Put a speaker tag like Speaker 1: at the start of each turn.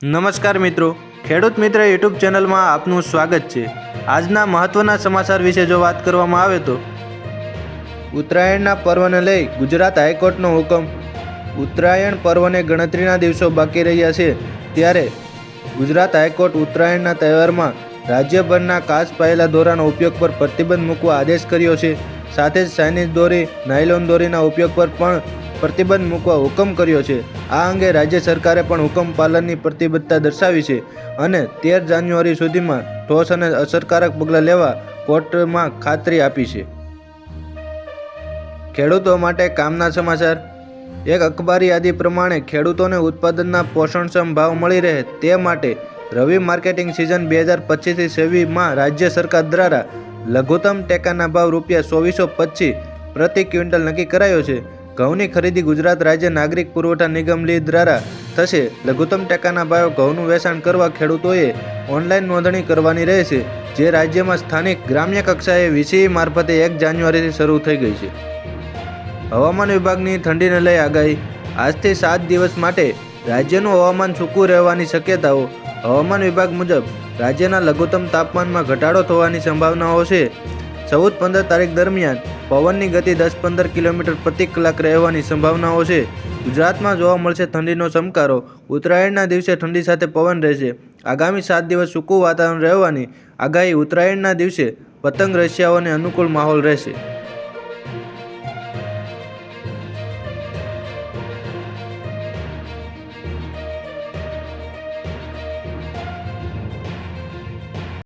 Speaker 1: નમસ્કાર મિત્રો, ખેડૂત મિત્ર યુટ્યુબ ચેનલમાં આપનું સ્વાગત છે। આજના મહત્વના સમાચાર વિશે જો વાત કરવામાં આવે તો ઉત્તરાયણના પર્વને લઈ ગુજરાત હાઈકોર્ટનો હુકમ। ઉત્તરાયણ પર્વને ગણતરીના દિવસો બાકી રહ્યા છે, ત્યારે ગુજરાત હાઈકોર્ટ ઉત્તરાયણના તહેવારમાં રાજ્યભરના કાચ પાયેલા દોરાનો ઉપયોગ પર પ્રતિબંધ મૂકવા આદેશ કર્યો છે। સાથે જ ચાઇનીઝ દોરી, નાયલોન દોરીના ઉપયોગ પર પણ પ્રતિબંધ મૂકવા હુકમ કર્યો છે। આ અંગે રાજ્ય સરકારે પણ હુકમ પાલનની પ્રતિબદ્ધતા દર્શાવી છે અને 13 જાન્યુઆરી સુધીમાં ઠોસ અને અસરકારક પગલાં લેવા કોર્ટમાં ખાતરી આપી છે। ખેડૂતો માટે કામના સમાચાર। એક અખબારી યાદી પ્રમાણે ખેડૂતોને ઉત્પાદનના પોષણક્ષમ ભાવ મળી રહે તે માટે રવિ માર્કેટિંગ સિઝન 2025-26માં રાજ્ય સરકાર દ્વારા લઘુત્તમ ટેકાના ભાવ ₹2425 પ્રતિ ક્વિન્ટલ નક્કી કરાયો છે। ઘઉંની ખરીદી ગુજરાત રાજ્ય નાગરિક પુરવઠા નિગમ લી દ્વારા થશે। લઘુત્તમ ટેકાના ભાવે ઘઉંનું વેચાણ કરવા ખેડૂતોએ ઓનલાઈન નોંધણી કરવાની રહેશે, જે રાજ્યમાં સ્થાનિક ગ્રામ્ય કક્ષાએ વીસીઈ મારફતે 1 જાન્યુઆરીથી શરૂ થઈ ગઈ છે। હવામાન વિભાગની ઠંડીને લઈ આગાહી। આજથી 7 દિવસ માટે રાજ્યનું હવામાન સૂકું રહેવાની શક્યતાઓ। હવામાન વિભાગ મુજબ રાજ્યના લઘુત્તમ તાપમાનમાં ઘટાડો થવાની સંભાવનાઓ છે। 14-15 તારીખ દરમિયાન પવનની ગતિ 10-15 કિલોમીટર પ્રતિ કલાક રહેવાની સંભાવનાઓ છે। ગુજરાતમાં જોવા મળશે ઠંડીનો ચમકારો। ઉત્તરાયણના દિવસે ઠંડી સાથે પવન રહેશે। આગામી 7 દિવસ સૂકું વાતાવરણ રહેવાની આગાહી। ઉત્તરાયણના દિવસે પતંગ રસિયાઓને અનુકૂળ માહોલ રહેશે।